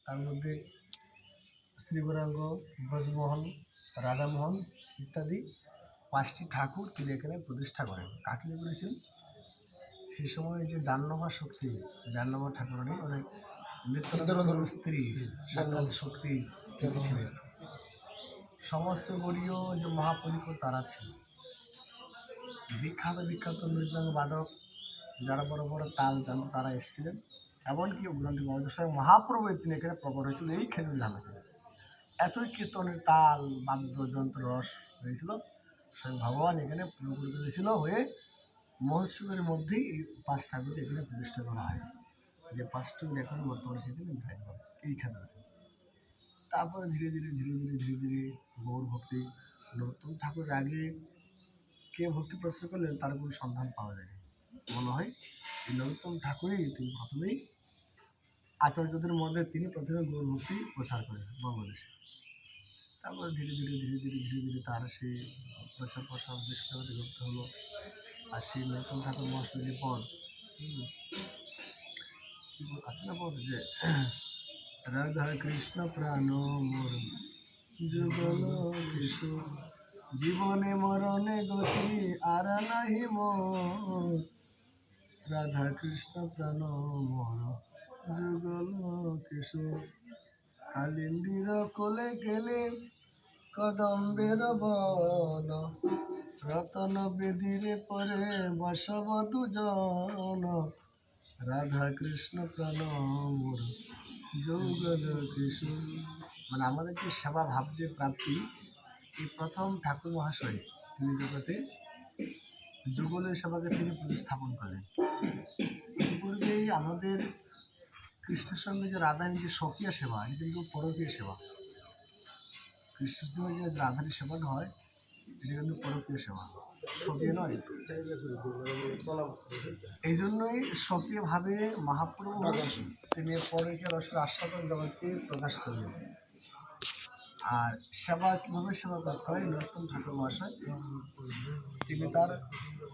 তার মধ্যে শ্রীগৌরাঙ্গ, ব্রজমোহন, রাধামোহন ইত্যাদি 5টি ঠাকুর তিনি এখানে প্রতিষ্ঠা করেন। কাকে নিয়ে করেছেন? সেই সময় যে জাহ্নবী শক্তি, জাহ্নবী ঠাকুরানী অনেক নিত্যানন্দ স্ত্রী সাক্ষাৎ শক্তি তিনি ছিলেন। সমস্ত গরীয় যে মহাপরিক তারা ছিল, বিখ্যাত বিখ্যাত মৃদঙ্গ বাদক যারা বড় বড় তাল জানতো তারা এসেছিলেন। এমনকি গ্রন্থি মহাজয় মহাপ্রভু তিনি এখানে প্রকট হয়েছিল এই ক্ষেত্রে ধারণা ছিল। এতই কীর্তনের তাল বাদ্যযন্ত্র রস হয়েছিল, স্বয়ং ভগবান এখানে প্রকট হয়েছিল হয়ে মহোৎসবের মধ্যেই এই 5 ঠাকুরকে এখানে প্রতিষ্ঠা করা হয়, যে 5টি এখন বর্তমানে সেখানে বিরাজমান এই ক্ষেত্রে। তারপরে ধীরে ধীরে ধীরে ধীরে ধীরে ধীরে গৌর ভক্তি নরোত্তম ঠাকুরের আগে কে ভক্তি প্রচার করলেন তার কোনো সন্ধান পাওয়া যায়নি। মনে হয় এই নরোত্তম ঠাকুরই তিনি প্রথমেই আচার্যদের মধ্যে তিনি প্রথমে গৌর ভক্তি প্রচার করেন বাংলাদেশে। তারপরে ধীরে ধীরে ধীরে ধীরে ধীরে ধীরে তার সেই প্রচার প্রসার বিশ্বজগতে করতে হলো। আর সেই নরোত্তম ঠাকুর মহাশয়ের পর আছে না পর যে রাধা কৃষ্ণ প্রাণ মোর যুগল কিশোর জীবনে মরণে গতি আর নাহি মোর রাধা কৃষ্ণ প্রাণ মোর যুগল কিশোর কালিন্দির কোলে গেলে কদম্বের বন রতন বেদিরে পরে বসব দুজন রাধা কৃষ্ণ প্রাণ মোর যুগল কিশোর। মানে আমাদের যে সেবা ভাব যে প্রাপ্তি, এই প্রথম ঠাকুর মহাশয় তিনি জগতে যুগলের সেবাকে তিনি প্রতিস্থাপন করেন। ইতিপূর্বেই আমাদের কৃষ্ণের সঙ্গে যে রাধার যে স্বকীয় সেবা, এটি কিন্তু পরকীয় সেবা। কৃষ্ণের সঙ্গে যে রাধার সেবাটা হয় এটি কিন্তু পরকীয় সেবা, স্বকীয় নয়। এই জন্যই স্বকীয়ভাবে মহাপ্রভু তিনি পরকীয় রসের আস্বাদন জগৎকে প্রকাশ করলেন। আর সেবা কীভাবে সেবা করতে হয়, নরোত্তম ঠাকুর মহাশয় তিনি তার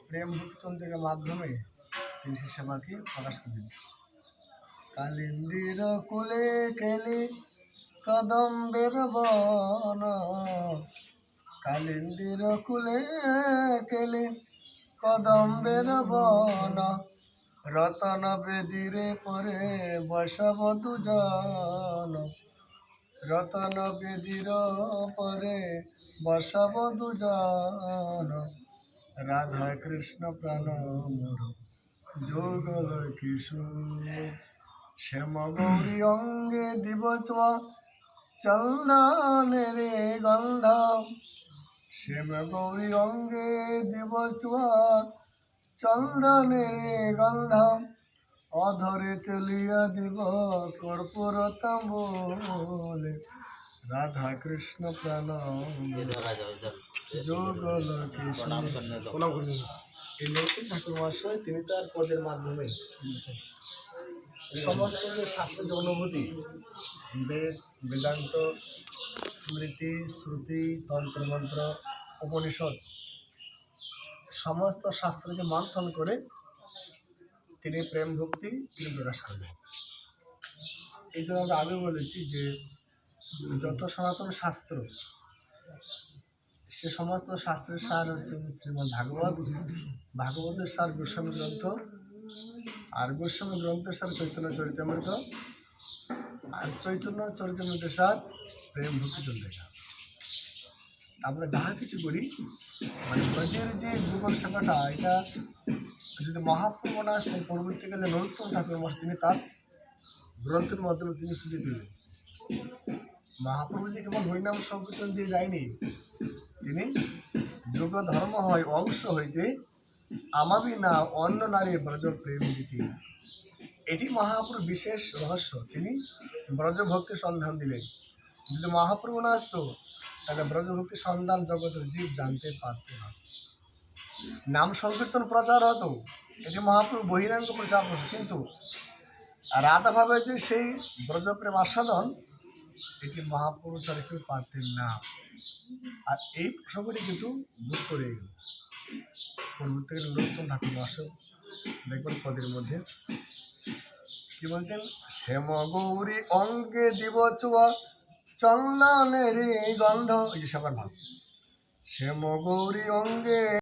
প্রেম ভক্তিচন্দ্রিকার মাধ্যমে তিনি সে সেবাকে প্রকাশ করলেন। কালিন্দির কুলে কেলি কদম্বের বন কালিন্দির কুলে কেলি কদম্বের বন রতন বেদিরে পরে বসব দুজন রতন বেদির পরে বসব দুজন রাধা কৃষ্ণ প্রাণ মোর যুগল কিশোর শ্যাম গৌরী অঙ্গে দিব ছোঁয়া চন্দনের গন্ধ শ্যাম গৌরী অঙ্গে দিব ছোঁয়া চন্দনের গন্ধ অধরে তেলিয়া দিব কর্পূর তাম্বুলে রাধা কৃষ্ণ প্রাণ যুগল কিশোর। এই নরোত্তম ঠাকুর মহাশয় তিনি তার পদের মাধ্যমে সমস্ত যে শাস্ত্রের অনুভূতি, বেদ বেদান্ত স্মৃতি শ্রুতি তন্ত্রমন্ত্র উপনিষদ সমস্ত শাস্ত্রকে মন্থন করে তিনি প্রেম ভক্তি তিনি প্রকাশ করলেন। এই জন্য আমরা আগে বলেছি যে যত সনাতন শাস্ত্র সে সমস্ত শাস্ত্রের সার হচ্ছে শ্রীমদ্ ভাগবত, ভাগবতের সার গোস্বামী গ্রন্থ, আর গোস্বামী গ্রন্থের সার চৈতন্য চরিতামৃত, আর চৈতন্য চরিতামৃতের সার প্রেম ভক্তি চন্দ্রিকা। আমরা যাহা কিছু করি মানে ব্রজের যে যুগল সেবাটা, এটা যদি মহাপ্রভু না আসেন পরবর্তীকালে নরোত্তম ঠাকুর মহাশয় তিনি তার গ্রন্থের মাধ্যমে তিনি ফুটিয়ে তুলেন। মহাপ্রভু যে কেবল হরিনাম সংকীর্তন দিয়ে যায়নি, তিনি যোগ ধর্ম হয় অংশ হইতে আমাবি না অন্য নারী ব্রজ প্রেম দিতে। এটি মহাপ্রভুর বিশেষ রহস্য, তিনি ব্রজভক্তির সন্ধান দিলেন। যদি মহাপ্রভু না আসতো তাহলে ব্রজভক্তির সন্ধান জগতের জীব জানতে পারত না। নাম সংকীর্তন প্রচার হতো, এটি মহাপ্রভু বহিরাঙ্গ প্রচার হতো, কিন্তু রাধাভাবে যে সেই ব্রজপ্রেম আস্বাদন এটি মহাপ্রভু ছাড়া কেউ পারতেন না। আর এই প্রসঙ্গটি কিন্তু দূর করে গেল পরবর্তীকালে নরোত্তম ঠাকুর মহাশয় দেখবেন পদের মধ্যে কি বলছেন? শ্যাম গৌরী অঙ্গে দিব চুয়া চন্দনের গন্ধ, এই যে সবার ভাব। শ্যাম গৌরী অঙ্গে